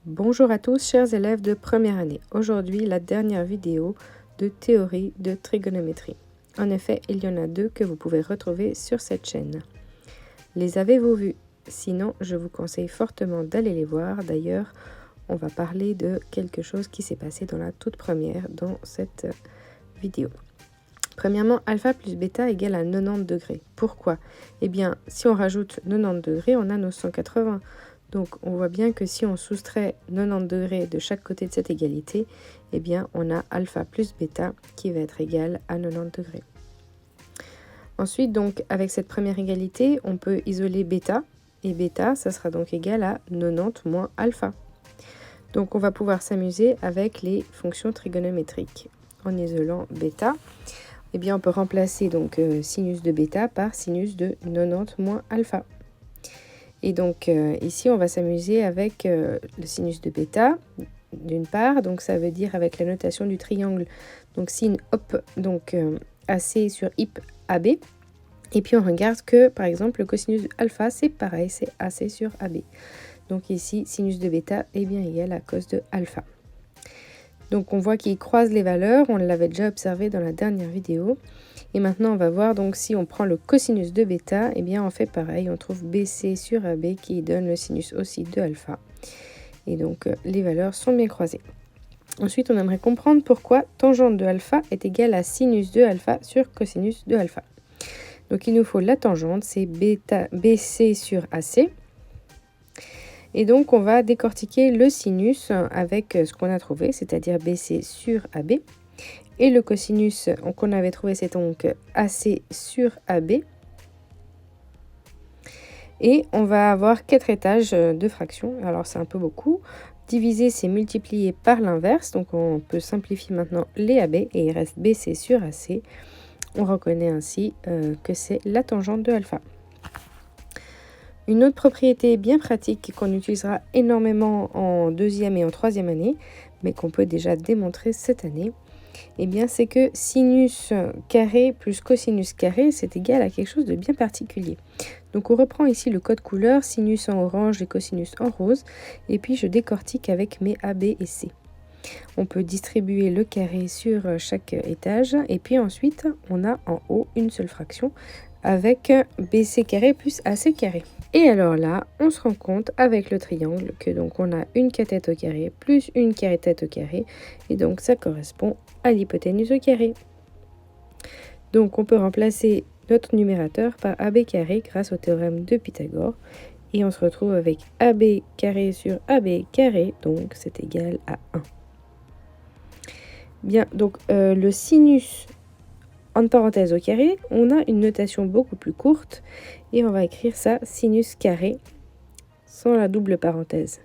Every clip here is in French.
Bonjour à tous chers élèves de première année. Aujourd'hui, la dernière vidéo de théorie de trigonométrie. En effet, il y en a deux que vous pouvez retrouver sur cette chaîne. Les avez-vous vus? Sinon, je vous conseille fortement d'aller les voir. D'ailleurs, on va parler de quelque chose qui s'est passé dans la toute première dans cette vidéo. Premièrement, alpha plus bêta égale à 90 degrés. Pourquoi? Eh bien, si on rajoute 90 degrés, on a nos 180. Donc, on voit bien que si on soustrait 90 degrés de chaque côté de cette égalité, eh bien, on a alpha plus bêta qui va être égal à 90 degrés. Ensuite, donc, avec cette première égalité, on peut isoler bêta. Et bêta, ça sera donc égal à 90 moins alpha. Donc, on va pouvoir s'amuser avec les fonctions trigonométriques. En isolant bêta, eh bien, on peut remplacer donc sinus de bêta par sinus de 90 moins alpha. Et donc ici, on va s'amuser avec le sinus de bêta, d'une part. Donc ça veut dire avec la notation du triangle, donc sin hop, donc AC sur hip AB. Et puis on regarde que, par exemple, le cosinus de alpha, c'est pareil, c'est AC sur AB. Donc ici, sinus de bêta est bien égal à cos de alpha. Donc on voit qu'il croise les valeurs, on l'avait déjà observé dans la dernière vidéo. Et maintenant, on va voir, donc si on prend le cosinus de bêta, eh bien on fait pareil, on trouve BC sur AB qui donne le sinus aussi de alpha. Et donc les valeurs sont bien croisées. Ensuite, on aimerait comprendre pourquoi tangente de alpha est égale à sinus de alpha sur cosinus de alpha. Donc il nous faut la tangente, c'est BC sur AC. Et donc on va décortiquer le sinus avec ce qu'on a trouvé, c'est-à-dire BC sur AB. Et le cosinus qu'on avait trouvé, c'est donc AC sur AB. Et on va avoir 4 étages de fractions. Alors c'est un peu beaucoup. Diviser, c'est multiplier par l'inverse. Donc on peut simplifier maintenant les AB et il reste BC sur AC. On reconnaît ainsi que c'est la tangente de alpha. Une autre propriété bien pratique qu'on utilisera énormément en deuxième et en troisième année, mais qu'on peut déjà démontrer cette année, eh bien, c'est que sinus carré plus cosinus carré, c'est égal à quelque chose de bien particulier. Donc, on reprend ici le code couleur, sinus en orange et cosinus en rose, et puis je décortique avec mes A, B et C. On peut distribuer le carré sur chaque étage, et puis ensuite, on a en haut une seule fraction avec BC carré plus AC carré. Et alors là, on se rend compte avec le triangle que donc on a une cathète au carré plus une cathète au carré, et donc ça correspond à l'hypoténuse au carré. Donc on peut remplacer notre numérateur par AB carré grâce au théorème de Pythagore, et on se retrouve avec AB carré sur AB carré, donc c'est égal à 1. Bien, donc le sinus en parenthèse au carré, on a une notation beaucoup plus courte et on va écrire ça sinus carré sans la double parenthèse.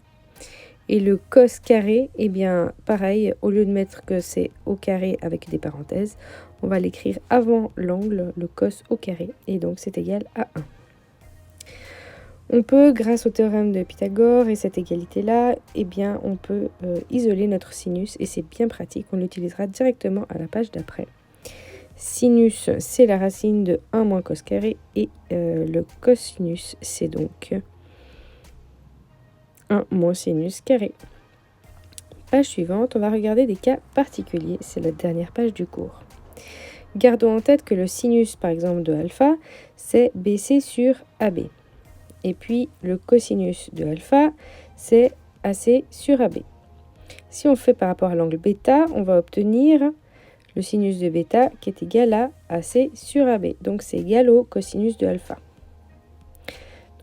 Et le cos carré, eh bien pareil, au lieu de mettre que c'est au carré avec des parenthèses, on va l'écrire avant l'angle, le cos au carré, et donc c'est égal à 1. On peut, grâce au théorème de Pythagore et cette égalité-là, eh bien on peut isoler notre sinus et c'est bien pratique, on l'utilisera directement à la page d'après. Sinus, c'est la racine de 1 moins cos carré et le cosinus, c'est donc 1 moins sinus carré. Page suivante, on va regarder des cas particuliers. C'est la dernière page du cours. Gardons en tête que le sinus, par exemple, de alpha, c'est BC sur AB. Et puis, le cosinus de alpha, c'est AC sur AB. Si on fait par rapport à l'angle bêta, on va obtenir le sinus de bêta qui est égal à AC sur AB. Donc c'est égal au cosinus de alpha.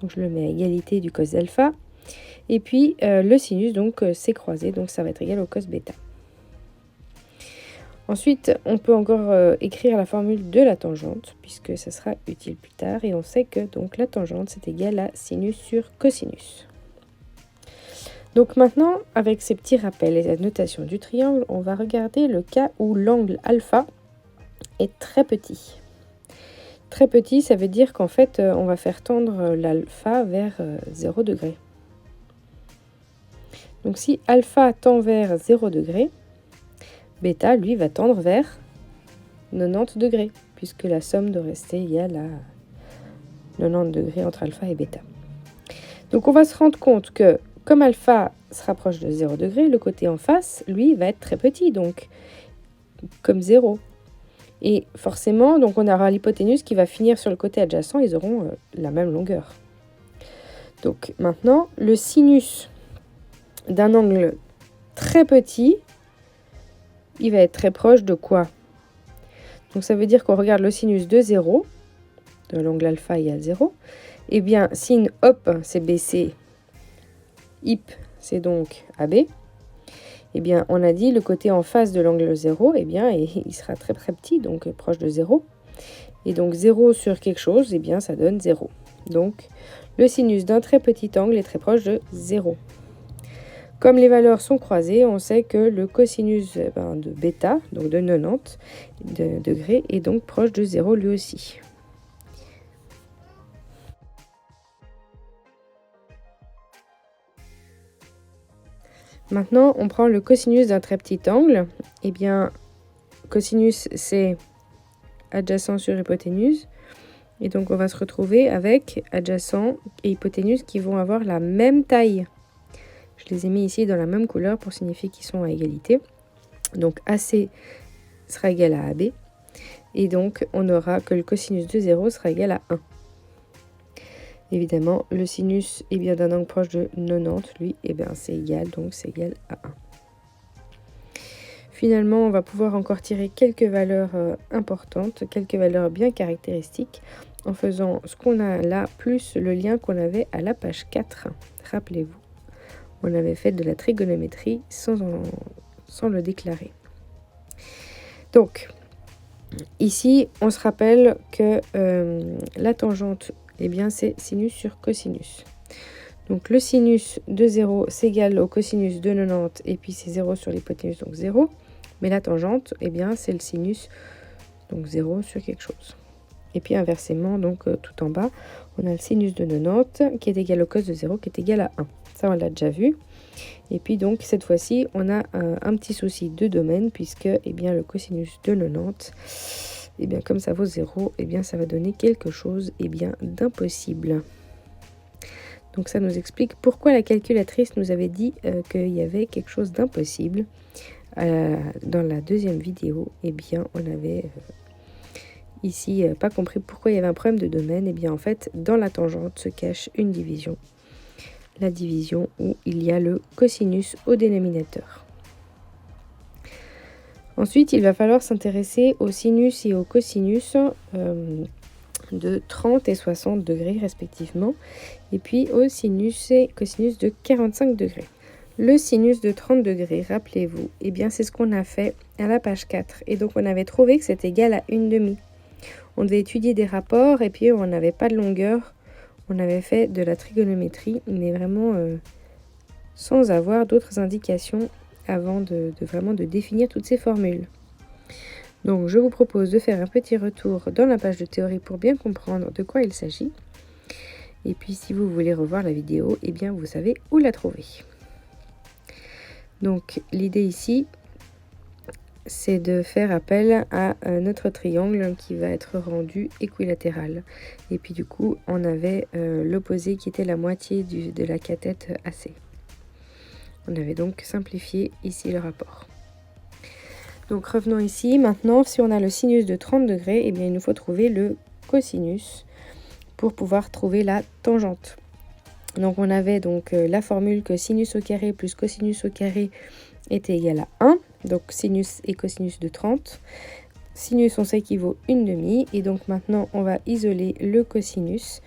Donc je le mets à égalité du cos d'alpha. Et puis le sinus, donc c'est croisé, donc ça va être égal au cos bêta. Ensuite, on peut encore écrire la formule de la tangente, puisque ça sera utile plus tard. Et on sait que donc la tangente, c'est égal à sinus sur cosinus. Donc maintenant, avec ces petits rappels et la notation du triangle, on va regarder le cas où l'angle alpha est très petit. Très petit, ça veut dire qu'en fait, on va faire tendre l'alpha vers 0 degré. Donc si alpha tend vers 0 degré, bêta, lui, va tendre vers 90 degrés, puisque la somme doit rester égale à 90 degrés entre alpha et bêta. Donc on va se rendre compte que comme alpha se rapproche de 0 degré, le côté en face, lui, va être très petit, donc comme 0. Et forcément, donc on aura l'hypoténuse qui va finir sur le côté adjacent, ils auront la même longueur. Donc maintenant, le sinus d'un angle très petit, il va être très proche de quoi? Donc ça veut dire qu'on regarde le sinus de 0, de l'angle alpha égale 0, et bien sin hop, c'est BC, hip, c'est donc AB. Eh bien, on a dit le côté en face de l'angle 0, eh bien, il sera très très petit, donc proche de 0. Et donc 0 sur quelque chose, eh bien, ça donne 0. Donc, le sinus d'un très petit angle est très proche de 0. Comme les valeurs sont croisées, on sait que le cosinus de bêta, donc de 90 degrés, est donc proche de 0 lui aussi. Maintenant, on prend le cosinus d'un très petit angle. Eh bien, cosinus, c'est adjacent sur hypoténuse. Et donc, on va se retrouver avec adjacent et hypoténuse qui vont avoir la même taille. Je les ai mis ici dans la même couleur pour signifier qu'ils sont à égalité. Donc, AC sera égal à AB. Et donc, on aura que le cosinus de 0 sera égal à 1. Évidemment, le sinus est bien d'un angle proche de 90, lui, eh bien, c'est égal, donc c'est égal à 1. Finalement, on va pouvoir encore tirer quelques valeurs importantes, quelques valeurs bien caractéristiques, en faisant ce qu'on a là, plus le lien qu'on avait à la page 4. Rappelez-vous, on avait fait de la trigonométrie sans le déclarer. Donc, ici, on se rappelle que la tangente, eh bien, c'est sinus sur cosinus. Donc, le sinus de 0, c'est égal au cosinus de 90, et puis c'est 0 sur l'hypoténuse, donc 0. Mais la tangente, eh bien, c'est le sinus, donc 0 sur quelque chose. Et puis, inversement, donc tout en bas, on a le sinus de 90 qui est égal au cos de 0 qui est égal à 1. Ça, on l'a déjà vu. Et puis, donc, cette fois-ci, on a un petit souci de domaine, puisque, eh bien, le cosinus de 90... eh bien, comme ça vaut 0, eh bien, ça va donner quelque chose d'impossible. Donc, ça nous explique pourquoi la calculatrice nous avait dit qu'il y avait quelque chose d'impossible. Dans la deuxième vidéo, eh bien, on avait ici pas compris pourquoi il y avait un problème de domaine. Eh bien, en fait, dans la tangente se cache une division. La division où il y a le cosinus au dénominateur. Ensuite, il va falloir s'intéresser au sinus et au cosinus de 30 et 60 degrés respectivement, et puis au sinus et cosinus de 45 degrés. Le sinus de 30 degrés, rappelez-vous, eh bien c'est ce qu'on a fait à la page 4, et donc on avait trouvé que c'était égal à 1/2. On devait étudier des rapports, et puis on n'avait pas de longueur, on avait fait de la trigonométrie, mais vraiment sans avoir d'autres indications avant vraiment de définir toutes ces formules. Donc je vous propose de faire un petit retour dans la page de théorie pour bien comprendre de quoi il s'agit. Et puis si vous voulez revoir la vidéo, eh bien vous savez où la trouver. Donc l'idée ici, c'est de faire appel à notre triangle qui va être rendu équilatéral. Et puis du coup, on avait l'opposé qui était la moitié de la cathète AC. On avait donc simplifié ici le rapport. Donc revenons ici. Maintenant, si on a le sinus de 30 degrés, eh bien, il nous faut trouver le cosinus pour pouvoir trouver la tangente. Donc on avait donc la formule que sinus au carré plus cosinus au carré était égal à 1. Donc sinus et cosinus de 30. Sinus, on sait qu'il vaut 1/2. Et donc maintenant, on va isoler le cosinus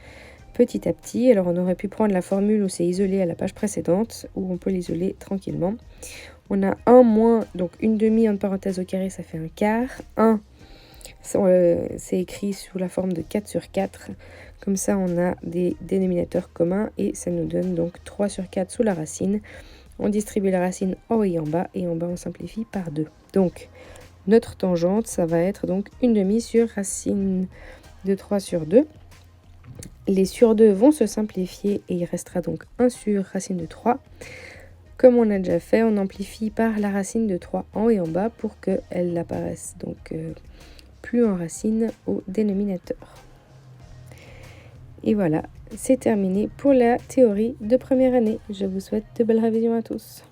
petit à petit. Alors on aurait pu prendre la formule où c'est isolé à la page précédente, où on peut l'isoler tranquillement. On a 1 moins, donc 1/2 entre parenthèses au carré, ça fait un quart. 1, c'est écrit sous la forme de 4 sur 4. Comme ça, on a des dénominateurs communs et ça nous donne donc 3 sur 4 sous la racine. On distribue la racine en haut et en bas on simplifie par 2. Donc, notre tangente, ça va être donc 1/2 sur racine de 3 sur 2. Les sur 2 vont se simplifier et il restera donc 1 sur racine de 3. Comme on a déjà fait, on amplifie par la racine de 3 en haut et en bas pour qu'elle apparaisse donc plus en racine au dénominateur. Et voilà, c'est terminé pour la théorie de première année. Je vous souhaite de belles révisions à tous.